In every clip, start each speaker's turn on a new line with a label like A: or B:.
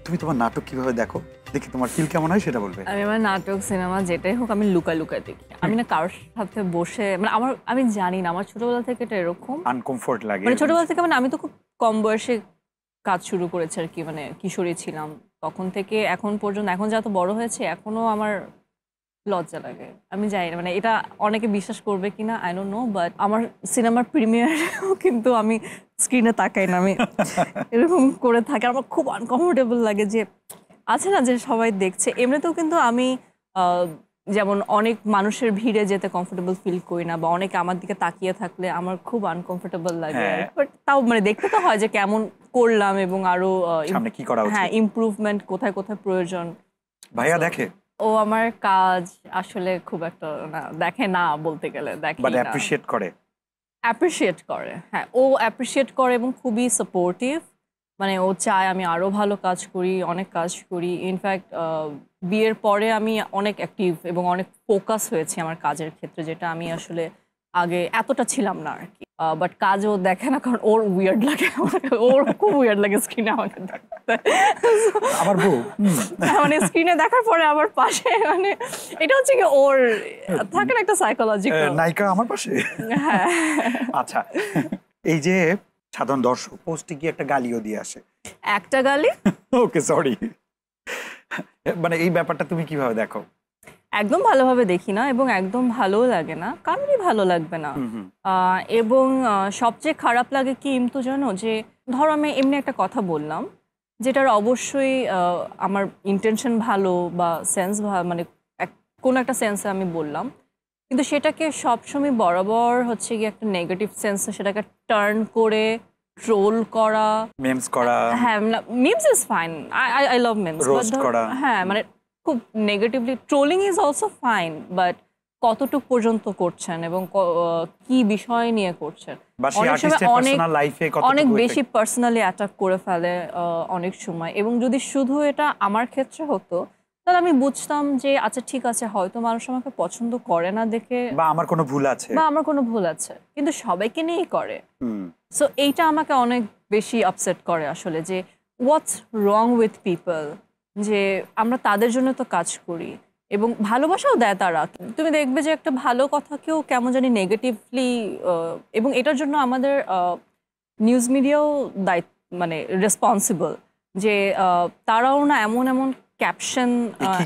A: তুমি তোমার নাটক কিভাবে দেখো, দেখি তোমার ফিল কেমন হয় সেটা বলবে।
B: আমি আমার নাটক সিনেমা যেটাই হোক আমি লুকায় লুকায় দেখি। আমি না কারোর সাথে বসে মানে আমি জানি না, আমার ছোটবেলা থেকে এটা এরকম
A: আনকমফোর্ট লাগে।
B: মানে ছোটবেলা থেকে মানে আমি তো খুব কম বয়সে কাজ শুরু করেছি আর কি, মানে কিশোরী ছিলাম তখন থেকে এখন পর্যন্ত। এখন যত বড় হয়েছে এখনো আমার লজ্জা লাগে। আমি জানি না মানে এটা অনেকে বিশ্বাস করবে কিনা আই ডোন্ট নো, বাট আমার সিনেমার প্রিমিয়ারেও কিন্তু আমি স্ক্রিনে তাকাই না, আমি এরকম করে থাকি। আমার খুব আনকমফোর্টেবল লাগে যে আছে না যে সবাই দেখছে। এমনিতেও কিন্তু আমি যেমন অনেক মানুষের ভিড়ে যেতে কমফোর্টেবল ফিল করি না, বা অনেকে আমার দিকে তাকিয়ে থাকলে আমার খুব আনকমফোর্টেবল লাগে। বাট তাও মানে দেখতে তো হয় যে কেমন করলাম এবং আরো
A: সামনে কি করা উচিত,
B: হ্যাঁ ইমপ্রুভমেন্ট কোথায় কোথায় প্রয়োজন।
A: ভাইয়া দেখে?
B: ও আমার কাজ আসলে খুব একটা না দেখে না বলতে গেলে, দেখে
A: বাট অ্যাপ্রিশিয়েট করে।
B: অ্যাপ্রিশিয়েট করে, হ্যাঁ ও অ্যাপ্রিশিয়েট করে এবং খুবই সাপোর্টিভ। মানে ও চায় আমি আরো ভালো কাজ করি, অনেক কাজ করি। ইনফ্যাক্ট বিয়ের পরে আমি অনেক অ্যাক্টিভ এবং অনেক ফোকাস হয়েছি আমার কাজের ক্ষেত্রে, যেটা আমি আসলে আগে এতটা ছিলাম না আর কি। বাট কাজও দেখে না, কারণ ওর উইয়ার্ড লাগে, ওর খুব উইয়ার্ড লাগে স্ক্রিনে আমাকে দেখতে।
A: আমার বউ
B: মানে স্ক্রিনে দেখার পরে আমার পাশে মানে এটা হচ্ছে কি ওর থাকে না একটা সাইকোলজিক্যাল
A: নায়িকা আমার পাশে।
B: হ্যাঁ
A: আচ্ছা, এই যে সাধারণ দর্শক পোস্টে গিয়ে একটা গালিও দিয়ে আসে,
B: একটা গালি,
A: ওকে সরি, মানে এই ব্যাপারটা তুমি কিভাবে দেখো?
B: একদম ভালোভাবে দেখি না এবং একদম ভালোও লাগে না, কারোরই ভালো লাগবে না। এবং সবচেয়ে খারাপ লাগে কি ইমতু জানো, যে ধরো আমি এমনি একটা কথা বললাম যেটার অবশ্যই আমার ইন্টেনশন ভালো বা সেন্স মানে কোনো একটা সেন্সে আমি বললাম, কিন্তু সেটাকে সবসময় বরাবর হচ্ছে গিয়ে একটা নেগেটিভ সেন্সে সেটাকে টার্ন করে ট্রোল করা,
A: মেমস করা।
B: হ্যাঁ memes is fine, I love memes,
A: roast করা,
B: হ্যাঁ মানে খুব negatively trolling is also fine, but কতটুকু পর্যন্ত করছেন এবং কি বিষয় নিয়ে করছেন, অনেক বেশি পার্সোনালি অ্যাটাক করে ফেলে অনেক সময়। এবং যদি শুধু এটা আমার ক্ষেত্রে হতো তাহলে আমি বুঝতাম যে আচ্ছা ঠিক আছে, হয়তো মানুষ আমাকে পছন্দ করে না দেখে,
A: বা আমার কোনো ভুল আছে,
B: কিন্তু সবাইকে নিয়েই করে। সো এইটা আমাকে অনেক বেশি আপসেট করে আসলে, যে হোয়াটস রং উইথ পিপল, যে আমরা তাদের জন্য তো কাজ করি এবং ভালোবাসাও দেয় তারা। তুমি দেখবে যে একটা ভালো কথাকেও কেমন জানি নেগেটিভলি, এবং এটার জন্য আমাদের নিউজ মিডিয়াও মানে রেসপন্সিবল, যে তারাও না এমন এমন ক্যাপশন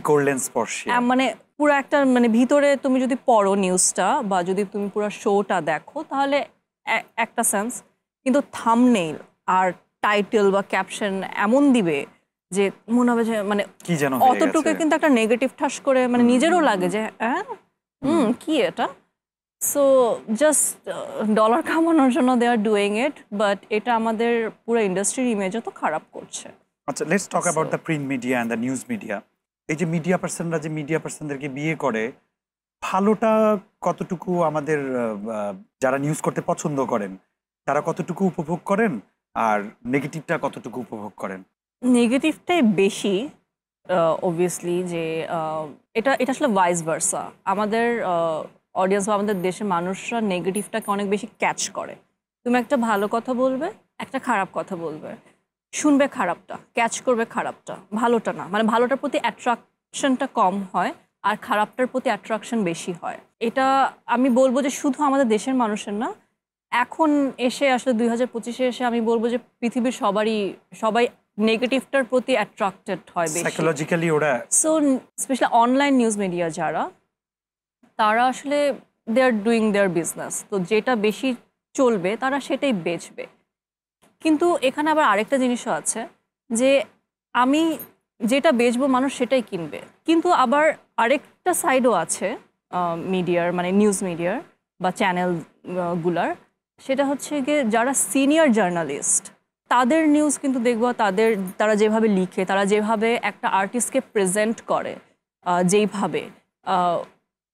A: করলেন স্পর্শে,
B: মানে পুরো একটা মানে ভিতরে তুমি যদি পড়ো নিউজটা বা যদি তুমি পুরো শোটা দেখো তাহলে একটা সেন্স, কিন্তু থাম্বনেইল আর টাইটেল বা ক্যাপশন এমন দিবে যে মনে হবে যে মানে
A: কি যেন
B: অতটুকু কিন্তু একটা নেগেটিভ ঠাস করে মানে নিজেরও লাগে যে হ্যাঁ কি এটা। সো জাস্ট ডলার কামানোর জন্য দে আর ডুইং ইট, বাট এটা আমাদের পুরো ইন্ডাস্ট্রির ইমেজও তো খারাপ করছে।
A: আচ্ছা, let's talk about the print media and the news media. এই যে মিডিয়া পার্সনরা যে মিডিয়া পার্সনদেরকে বিয়ে করে, ভালোটা কতটুকু আমাদের যারা নিউজ করতে পছন্দ করেন তারা কতটুকু উপভোগ করেন, আর নেগেটিভটা কতটুকু উপভোগ করেন?
B: নেগেটিভটাই বেশি অবভিয়াসলি, যে এটা আসলে ভাইস ভার্সা। আমাদের অডিয়েন্স বা আমাদের দেশের মানুষরা নেগেটিভটাকে অনেক বেশি ক্যাচ করে। তুমি একটা ভালো কথা বলবে, একটা খারাপ কথা বলবে, শুনবে খারাপটা, ক্যাচ করবে খারাপটা, ভালোটা না। মানে ভালোটার প্রতি অ্যাট্রাকশনটা কম হয় আর খারাপটার প্রতি অ্যাট্রাকশন বেশি হয়। এটা আমি বলবো যে শুধু আমাদের দেশের মানুষের না, এখন এসে আসলে 2025-এ এসে আমি বলবো যে পৃথিবীর সবাই নেগেটিভটার প্রতি অ্যাট্রাক্টেড হয় বেশি
A: সাইকোলজিক্যালি ওরা।
B: So specially online news media যারা, তারা আসলে দে আর ডুইং দেয়ার বিজনেস, তো যেটা বেশি চলবে তারা সেটাই বেচবে। কিন্তু এখানে আবার আরেকটা জিনিসও আছে যে আমি যেটা বেচবো মানুষ সেটাই কিনবে, কিন্তু আবার আরেকটা সাইডও আছে মিডিয়ার, মানে নিউজ মিডিয়ার বা চ্যানেলগুলার, সেটা হচ্ছে গিয়ে যারা সিনিয়র জার্নালিস্ট তাদের নিউজ কিন্তু দেখবো তারা যেভাবে লিখে, তারা যেভাবে একটা আর্টিস্টকে প্রেজেন্ট করে, যেইভাবে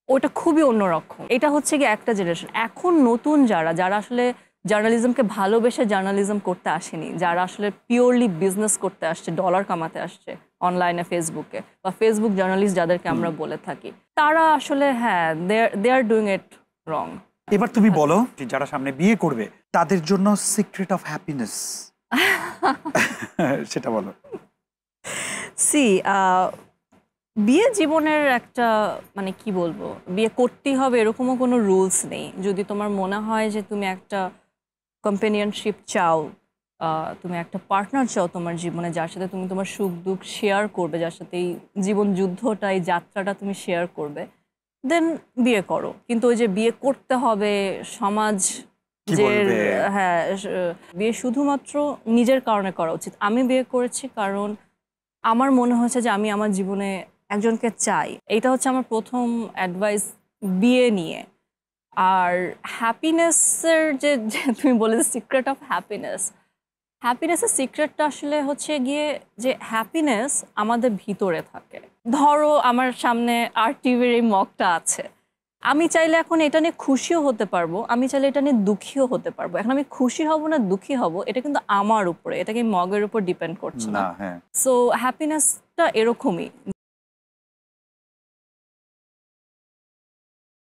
B: ওটা খুবই অন্যরকম। এটা হচ্ছে গিয়ে একটা জেনারেশন। এখন নতুন যারা আসলে জার্নালিজমকে ভালোবেসে জার্নালিজম করতে আসেনি, যারা আসলে পিওরলি বিজনেস করতে আসছে, ডলার কামাতে আসছে অনলাইনে, ফেসবুকে বা ফেসবুক জার্নালিস্ট যাদেরকে আমরা বলে থাকি, তারা আসলে হ্যাঁ দে আর ডুইং ইট রং।
A: এবার তুমি বলো, যারা সামনে বিয়ে করবে তাদের জন্য সিক্রেট অফ হ্যাপিনেস সেটা বলো।
B: সি বিয়ে জীবনের একটা মানে কি বলবো, বিয়ে করতেই হবে এরকমও কোনো রুলস নেই। যদি তোমার মনে হয় যে তুমি একটা কম্পেনিয়নশিপ চাও, তুমি একটা পার্টনার চাও তোমার জীবনে, যার সাথে তুমি তোমার সুখ দুঃখ শেয়ার করবে, যার সাথে এই জীবন যুদ্ধটা, এই যাত্রাটা তুমি শেয়ার করবে, দেন বিয়ে করো। কিন্তু ওই যে বিয়ে করতে হবে সমাজ
A: কি
B: যে,
A: বলবে?
B: হ্যাঁ, বিয়ে শুধুমাত্র নিজের কারণে করা উচিত। আমি বিয়ে করেছি কারণ আমার মনে হয়েছে যে আমি আমার জীবনে একজনকে চাই। এইটা হচ্ছে আমার প্রথম অ্যাডভাইস বিয়ে নিয়ে। আর হ্যাপিনেসের যে তুমি বলে যে সিক্রেট অফ হ্যাপিনেস, হ্যাপিনেসের সিক্রেটটা আসলে হচ্ছে গিয়ে যে হ্যাপিনেস আমাদের ভিতরে থাকে। ধরো আমার সামনে আর টিভির এই মগটা আছে, আমি চাইলে এখন এটা নিয়ে খুশিও হতে পারবো, আমি চাইলে এটা নিয়ে দুঃখীও হতে পারবো। এখন আমি খুশি হব না দুঃখী হব, এটা কিন্তু আমার উপরে, এটা কি মগের উপর ডিপেন্ড করছে না।
A: না, হ্যাঁ।
B: সো হ্যাপিনেসটা এরকমই।